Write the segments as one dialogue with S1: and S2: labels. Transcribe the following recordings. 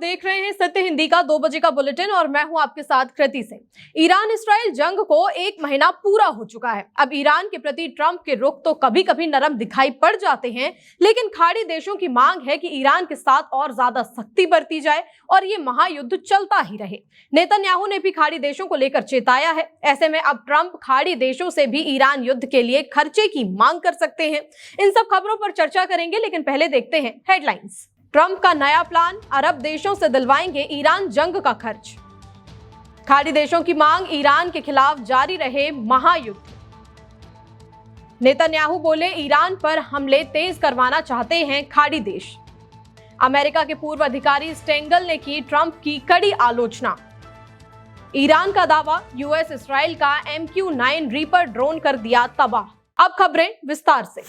S1: देख रहे हैं सत्य हिंदी का 2 बजे का बुलेटिन और मैं हूं आपके साथ कृति सिंह। ईरान इसराइल जंग को 1 महीना पूरा हो चुका है। अब ईरान के प्रति ट्रंप के रुख तो कभी कभी नरम दिखाई पड़ जाते हैं, लेकिन खाड़ी देशों की मांग है कि ईरान के साथ और ज्यादा सख्ती बरती जाए और ये महायुद्ध चलता ही रहे। नेतन्याहू ने भी खाड़ी देशों को लेकर चेताया है। ऐसे में अब ट्रंप खाड़ी देशों से भी ईरान युद्ध के लिए खर्चे की मांग कर सकते हैं। इन सब खबरों पर चर्चा करेंगे, लेकिन पहले देखते हैं हेडलाइंस। ट्रंप का नया प्लान, अरब देशों से दिलवाएंगे ईरान जंग का खर्च। खाड़ी देशों की मांग, ईरान के खिलाफ जारी रहे महायुद्ध। नेतन्याहू बोले ईरान पर हमले तेज करवाना चाहते हैं खाड़ी देश। अमेरिका के पूर्व अधिकारी स्टेंगल ने की ट्रंप की कड़ी आलोचना। ईरान का दावा, यूएस इसराइल का MQ-9 रीपर ड्रोन कर दिया तबाह। अब खबरें विस्तार से।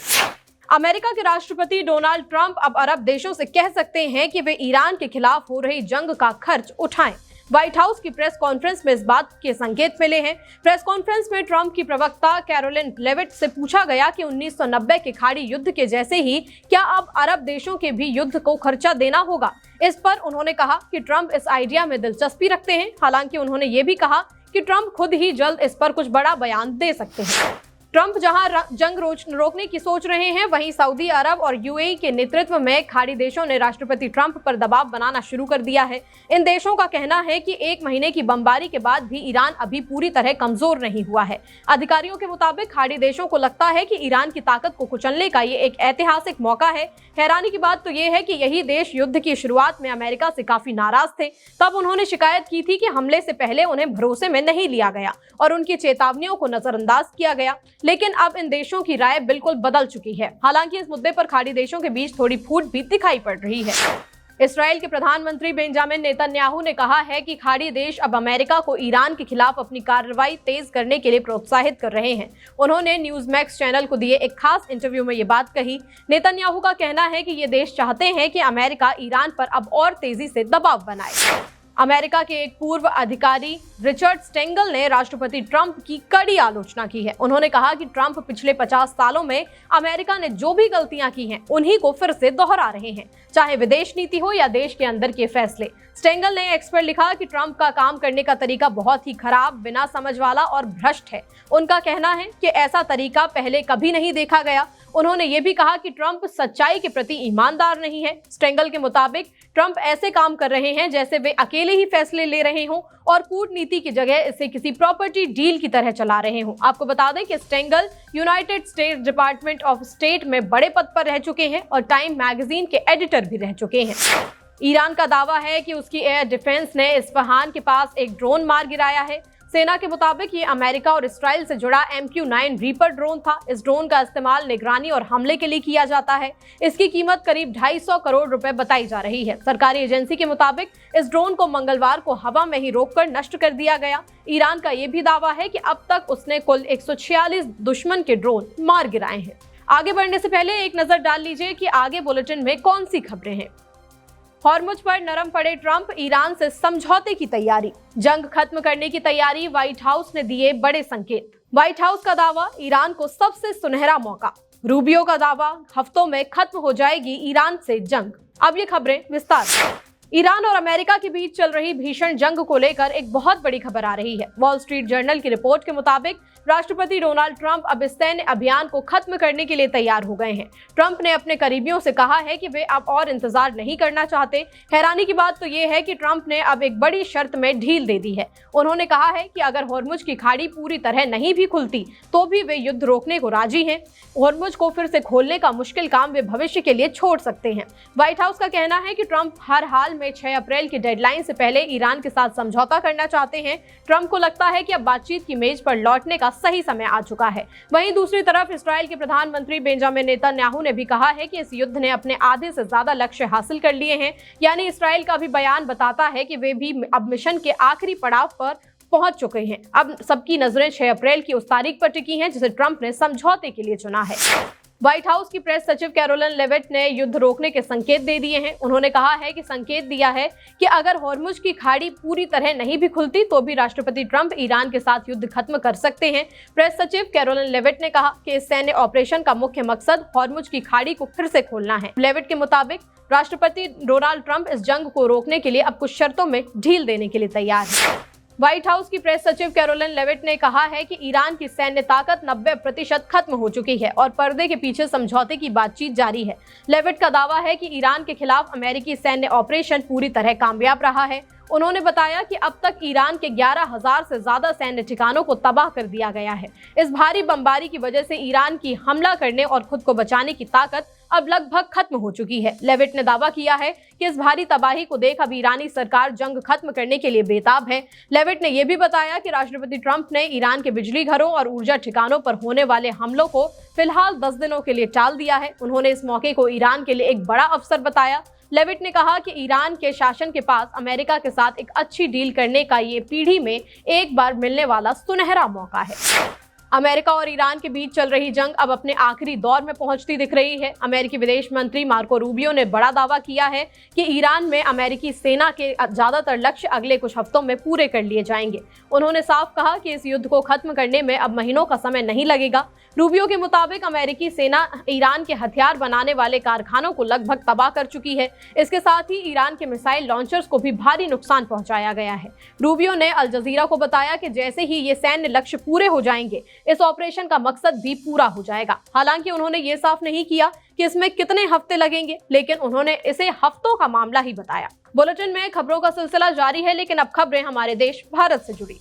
S1: अमेरिका के राष्ट्रपति डोनाल्ड ट्रंप अब अरब देशों से कह सकते हैं कि वे ईरान के खिलाफ हो रही जंग का खर्च उठाएं। व्हाइट हाउस की प्रेस कॉन्फ्रेंस में इस बात के संकेत मिले हैं। प्रेस कॉन्फ्रेंस में ट्रंप की प्रवक्ता कैरोलिन लेविट से पूछा गया कि 1990 के खाड़ी युद्ध के जैसे ही क्या अब अरब देशों के भी युद्ध को खर्चा देना होगा। इस पर उन्होंने कहा कि ट्रंप इस आइडिया में दिलचस्पी रखते हैं। हालांकि उन्होंने ये भी कहा कि ट्रंप खुद ही जल्द इस पर कुछ बड़ा बयान दे सकते हैं। ट्रंप जहां जंग रोकने की सोच रहे हैं, वहीं सऊदी अरब और यूएई के नेतृत्व में खाड़ी देशों ने राष्ट्रपति ट्रंप पर दबाव बनाना शुरू कर दिया है। इन देशों का कहना है कि 1 महीने की बमबारी के बाद भी ईरान अभी पूरी तरह कमजोर नहीं हुआ है। अधिकारियों के मुताबिक खाड़ी देशों को लगता है कि ईरान की ताकत को कुचलने का ये एक ऐतिहासिक मौका है। हैरानी की बात तो ये है कि यही देश युद्ध की शुरुआत में अमेरिका से काफी नाराज थे। तब उन्होंने शिकायत की थी कि हमले से पहले उन्हें भरोसे में नहीं लिया गया और उनकी चेतावनियों को नजरअंदाज किया गया। लेकिन अब इन देशों की राय बिल्कुल बदल चुकी है। हालांकि इस मुद्दे पर खाड़ी देशों के बीच थोड़ी फूट भी दिखाई पड़ रही है। इसराइल के प्रधानमंत्री बेंजामिन नेतन्याहू ने कहा है कि खाड़ी देश अब अमेरिका को ईरान के खिलाफ अपनी कार्रवाई तेज करने के लिए प्रोत्साहित कर रहे हैं। उन्होंने न्यूज़मैक्स चैनल को दिए एक खास इंटरव्यू में ये बात कही। नेतन्याहू का कहना है कि ये देश चाहते हैं कि अमेरिका ईरान पर अब और तेजी से दबाव बनाए। अमेरिका के एक पूर्व अधिकारी रिचर्ड स्टेंगल ने राष्ट्रपति ट्रंप की कड़ी आलोचना की है। उन्होंने कहा कि ट्रंप पिछले 50 सालों में अमेरिका ने जो भी गलतियां की हैं, उन्हीं को फिर से दोहरा रहे हैं, चाहे विदेश नीति हो या देश के अंदर के फैसले। स्टेंगल ने एक्स पर लिखा कि ट्रंप का काम करने का तरीका बहुत ही खराब, बिना समझ वाला और भ्रष्ट है। उनका कहना है कि ऐसा तरीका पहले कभी नहीं देखा गया। उन्होंने ये भी कहा कि ट्रंप सच्चाई के प्रति ईमानदार नहीं है। स्टेंगल के मुताबिक ट्रंप ऐसे काम कर रहे हैं जैसे वे अकेले ही फैसले ले रहे हों और कूटनीति की जगह इसे किसी प्रॉपर्टी डील की तरह चला रहे हों। आपको बता दें कि Stengel United states department of state में बड़े पद पर रह चुके हैं और टाइम मैगजीन के एडिटर भी रह चुके हैं। ईरान का दावा है कि उसकी एयर डिफेंस ने इस्फहान के पास एक ड्रोन मार गिराया है। सेना के मुताबिक ये अमेरिका और इसराइल से जुड़ा MQ-9 रीपर ड्रोन था। इस ड्रोन का इस्तेमाल निगरानी और हमले के लिए किया जाता है। इसकी कीमत करीब 250 करोड़ रुपए बताई जा रही है। सरकारी एजेंसी के मुताबिक इस ड्रोन को मंगलवार को हवा में ही रोककर नष्ट कर दिया गया। ईरान का ये भी दावा है कि अब तक उसने कुल 146 दुश्मन के ड्रोन मार गिराए हैं। आगे बढ़ने से पहले एक नजर डाल लीजिए कि आगे बुलेटिन में कौन सी खबरें हैं। हॉर्मुज पर नरम पड़े ट्रंप, ईरान से समझौते की तैयारी। जंग खत्म करने की तैयारी, व्हाइट हाउस ने दिए बड़े संकेत। व्हाइट हाउस का दावा, ईरान को सबसे सुनहरा मौका। रूबियो का दावा, हफ्तों में खत्म हो जाएगी ईरान से जंग। अब ये खबरें विस्तार से। ईरान और अमेरिका के बीच चल रही भीषण जंग को लेकर एक बहुत बड़ी खबर आ रही है। वॉल स्ट्रीट जर्नल की रिपोर्ट के मुताबिक राष्ट्रपति डोनाल्ड ट्रंप अब इस सैन्य अभियान को खत्म करने के लिए तैयार हो गए हैं। ट्रंप ने अपने करीबियों से कहा है कि वे अब और इंतजार नहीं करना चाहते। हैरानी की बात तो ये है कि ट्रंप ने अब एक बड़ी शर्त में ढील दे दी है। उन्होंने कहा है कि अगर हॉर्मुज की खाड़ी पूरी तरह नहीं भी खुलती तो भी वे युद्ध रोकने को राजी हैं। हॉर्मुज को फिर से खोलने का मुश्किल काम वे भविष्य के लिए छोड़ सकते हैं। व्हाइट हाउस का कहना है कि ट्रंप हर हाल में 6 अप्रैल की डेडलाइन से पहले ईरान के साथ समझौता करना चाहते हैं। ट्रंप को लगता है कि अब बातचीत की मेज पर लौटने का सही समय आ चुका है। वहीं दूसरी तरफ इसराइल के प्रधानमंत्री बेंजामिन नेतन्याहू ने भी कहा है कि इस युद्ध ने अपने आधे से ज्यादा लक्ष्य हासिल कर लिए हैं। यानी इसराइल का भी बयान बताता है कि वे भी अब मिशन के आखिरी पड़ाव पर पहुंच चुके हैं। अब सबकी नजरें 6 अप्रैल की उस तारीख पर टिकी हैं जिसे ट्रंप ने समझौते के लिए चुना है। व्हाइट हाउस की प्रेस सचिव कैरोलिन लेविट ने युद्ध रोकने के संकेत दे दिए हैं। उन्होंने कहा है कि संकेत दिया है कि अगर हॉर्मुज की खाड़ी पूरी तरह नहीं भी खुलती तो भी राष्ट्रपति ट्रंप ईरान के साथ युद्ध खत्म कर सकते हैं। प्रेस सचिव कैरोलिन लेविट ने कहा कि इस सैन्य ऑपरेशन का मुख्य मकसद हॉर्मुज की खाड़ी को फिर से खोलना है। लेविट के मुताबिक राष्ट्रपति डोनाल्ड ट्रंप इस जंग को रोकने के लिए अब कुछ शर्तों में ढील देने के लिए तैयार है। व्हाइट हाउस की प्रेस सचिव कैरोलिन लेविट ने कहा है कि ईरान की सैन्य ताकत 90% खत्म हो चुकी है और पर्दे के पीछे समझौते की बातचीत जारी है। लेविट का दावा है कि ईरान के खिलाफ अमेरिकी सैन्य ऑपरेशन पूरी तरह कामयाब रहा है। उन्होंने बताया कि अब तक ईरान के 11,000 से ज्यादा सैन्य ठिकानों को तबाह कर दिया गया है। इस भारी बमबारी की वजह से ईरान की हमला करने और खुद को बचाने की ताकत अब लगभग खत्म हो चुकी है। लेविट ने दावा किया है कि इस भारी तबाही को देख अब ईरानी सरकार जंग खत्म करने के लिए बेताब है। लेविट ने यह भी बताया कि राष्ट्रपति ट्रंप ने ईरान के बिजली घरों और ऊर्जा ठिकानों पर होने वाले हमलों को फिलहाल 10 दिनों के लिए टाल दिया है। उन्होंने इस मौके को ईरान के लिए एक बड़ा अवसर बताया। लेविट ने कहा कि ईरान के शासन के पास अमेरिका के साथ एक अच्छी डील करने का ये पीढ़ी में एक बार मिलने वाला सुनहरा मौका है। अमेरिका और ईरान के बीच चल रही जंग अब अपने आखिरी दौर में पहुंचती दिख रही है। अमेरिकी विदेश मंत्री मार्को रूबियो ने बड़ा दावा किया है कि ईरान में अमेरिकी सेना के ज्यादातर लक्ष्य अगले कुछ हफ्तों में पूरे कर लिए जाएंगे। उन्होंने साफ कहा कि इस युद्ध को खत्म करने में अब महीनों का समय नहीं लगेगा। रूबियो के मुताबिक अमेरिकी सेना ईरान के हथियार बनाने वाले कारखानों को लगभग तबाह कर चुकी है। इसके साथ ही ईरान के मिसाइल लॉन्चर्स को भी भारी नुकसान पहुंचाया गया है। रूबियो ने अल जजीरा को बताया कि जैसे ही ये सैन्य लक्ष्य पूरे हो जाएंगे इस ऑपरेशन का मकसद भी पूरा हो जाएगा। हालांकि उन्होंने ये साफ नहीं किया कि इसमें कितने हफ्ते लगेंगे, लेकिन उन्होंने इसे हफ्तों का मामला ही बताया। बुलेटिन में खबरों का सिलसिला जारी है, लेकिन अब खबरें हमारे देश भारत से जुड़ी।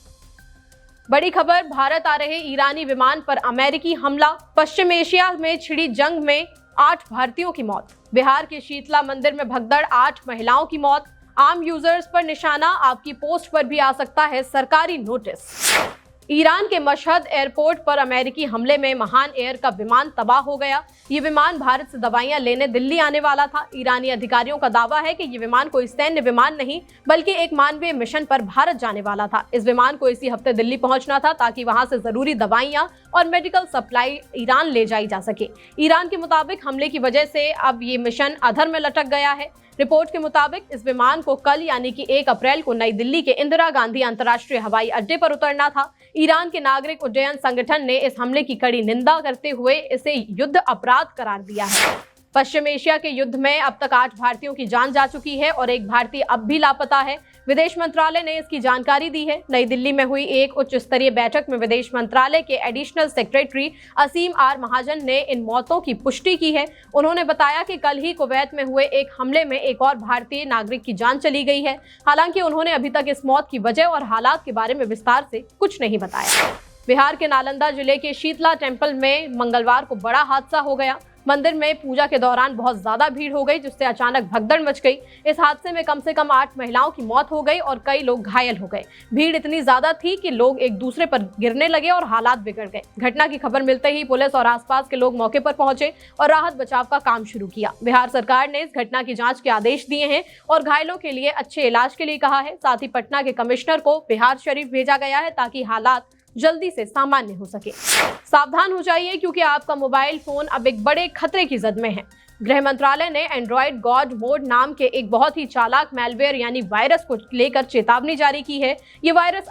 S1: बड़ी खबर, भारत आ रहे ईरानी विमान पर अमेरिकी हमला। पश्चिम एशिया में छिड़ी जंग में 8 भारतीयों की मौत। बिहार के शीतला मंदिर में भगदड़, 8 महिलाओं की मौत। आम यूजर्स पर निशाना, आपकी पोस्ट पर भी आ सकता है सरकारी नोटिस। ईरान के मशहद एयरपोर्ट पर अमेरिकी हमले में महान एयर का विमान तबाह हो गया। ये विमान भारत से दवाइयां लेने दिल्ली आने वाला था। ईरानी अधिकारियों का दावा है कि ये विमान कोई सैन्य विमान नहीं बल्कि एक मानवीय मिशन पर भारत जाने वाला था। इस विमान को इसी हफ्ते दिल्ली पहुंचना था ताकि वहां से जरूरी दवाइयां और मेडिकल सप्लाई ईरान ले जाई जा सके। ईरान के मुताबिक हमले की वजह से अब ये मिशन अधर में लटक गया है। रिपोर्ट के मुताबिक इस विमान को कल यानी कि 1 अप्रैल को नई दिल्ली के इंदिरा गांधी अंतर्राष्ट्रीय हवाई अड्डे पर उतरना था। ईरान के नागरिक उड्डयन संगठन ने इस हमले की कड़ी निंदा करते हुए इसे युद्ध अपराध करार दिया है। पश्चिम एशिया के युद्ध में अब तक 8 भारतीयों की जान जा चुकी है और एक भारतीय अब भी लापता है। विदेश मंत्रालय ने इसकी जानकारी दी है। नई दिल्ली में हुई एक उच्च स्तरीय बैठक में विदेश मंत्रालय के एडिशनल सेक्रेटरी असीम आर महाजन ने इन मौतों की पुष्टि की है। उन्होंने बताया कि कल ही कुवैत में हुए एक हमले में एक और भारतीय नागरिक की जान चली गई है। हालांकि उन्होंने अभी तक इस मौत की वजह और हालात के बारे में विस्तार से कुछ नहीं बताया। बिहार के नालंदा जिले के शीतला टेम्पल में मंगलवार को बड़ा हादसा हो गया। मंदिर में पूजा के दौरान बहुत ज्यादा भीड़ हो गई, जिससे अचानक भगदड़ मच गई। इस हादसे में कम से कम 8 महिलाओं की मौत हो गई और कई लोग घायल हो गए। भीड़ इतनी ज्यादा थी कि लोग एक दूसरे पर गिरने लगे और हालात बिगड़ गए। घटना की खबर मिलते ही पुलिस और आसपास के लोग मौके पर पहुंचे और राहत बचाव का काम शुरू किया। बिहार सरकार ने इस घटना की जांच के आदेश दिए हैं और घायलों के लिए अच्छे इलाज के लिए कहा है। साथ ही पटना के कमिश्नर को बिहार शरीफ भेजा गया है ताकि हालात जल्दी से सामान्य हो सके। सावधान हो जाइए क्योंकि आपका मोबाइल फोन अब एक बड़े खतरे की जद में है। गृह मंत्रालय ने एंड्रॉइड गॉड मोड नाम के एक बहुत ही चालाक मैलवेयर यानी वायरस को लेकर चेतावनी जारी की है। ये वायरस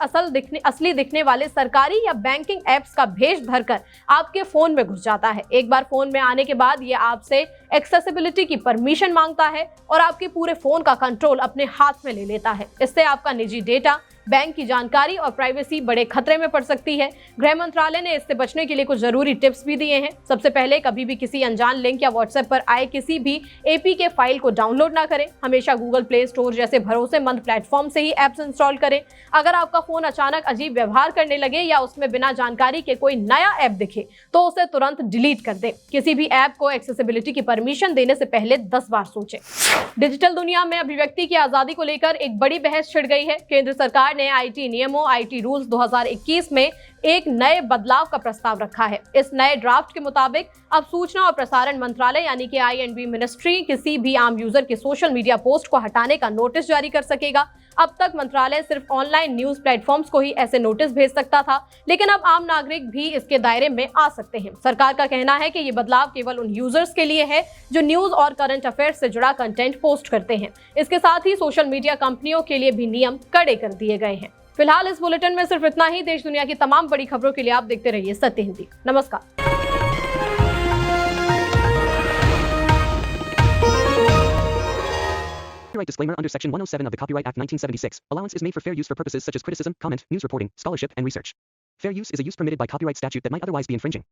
S1: असली दिखने वाले सरकारी या बैंकिंग एप्स का भेष धरकर आपके फोन में घुस जाता है। एक बार फोन में आने के बाद ये आपसे एक्सेसिबिलिटी की परमिशन मांगता है और आपके पूरे फोन का कंट्रोल अपने हाथ में ले लेता है। इससे आपका निजी डेटा, बैंक की जानकारी और प्राइवेसी बड़े खतरे में पड़ सकती है। गृह मंत्रालय ने इससे बचने के लिए कुछ जरूरी टिप्स भी दिए हैं। सबसे पहले, कभी भी किसी अनजान लिंक या व्हाट्सएप पर आए किसी भी एपीके फाइल को डाउनलोड ना करें। हमेशा गूगल प्ले स्टोर जैसे भरोसेमंद प्लेटफॉर्म से ही ऐप्स इंस्टॉल करें। अगर आपका फोन अचानक अजीब व्यवहार करने लगे या उसमें बिना जानकारी के कोई नया ऐप दिखे तो उसे तुरंत डिलीट कर दें। किसी भी ऐप को एक्सेसिबिलिटी की परमिशन देने से पहले 10 बार सोचें। डिजिटल दुनिया में अभिव्यक्ति की आजादी को लेकर एक बड़ी बहस छिड़ गई है। केंद्र सरकार ने आईटी नियमों, आईटी रूल्स 2021 में एक नए बदलाव का प्रस्ताव रखा है। इस नए ड्राफ्ट के मुताबिक अब सूचना और प्रसारण मंत्रालय यानी कि आई&बी मिनिस्ट्री किसी भी आम यूजर के सोशल मीडिया पोस्ट को हटाने का नोटिस जारी कर सकेगा। अब तक मंत्रालय सिर्फ ऑनलाइन न्यूज प्लेटफॉर्म्स को ही ऐसे नोटिस भेज सकता था, लेकिन अब आम नागरिक भी इसके दायरे में आ सकते हैं। सरकार का कहना है कि ये बदलाव केवल उन यूजर्स के लिए है जो न्यूज और करंट अफेयर्स से जुड़ा कंटेंट पोस्ट करते हैं। इसके साथ ही सोशल मीडिया कंपनियों के लिए भी नियम कड़े कर दिए गए हैं। फिलहाल इस बुलेटिन में सिर्फ इतना ही। देश दुनिया की तमाम बड़ी खबरों के लिए आप देखते रहिए सत्य हिंदी। नमस्कार।
S2: Copyright disclaimer under Section 107 of the Copyright Act 1976. Allowance is made for fair use for purposes such as criticism, comment, news reporting, scholarship, and research. Fair use is a use permitted by copyright statute that might otherwise be infringing.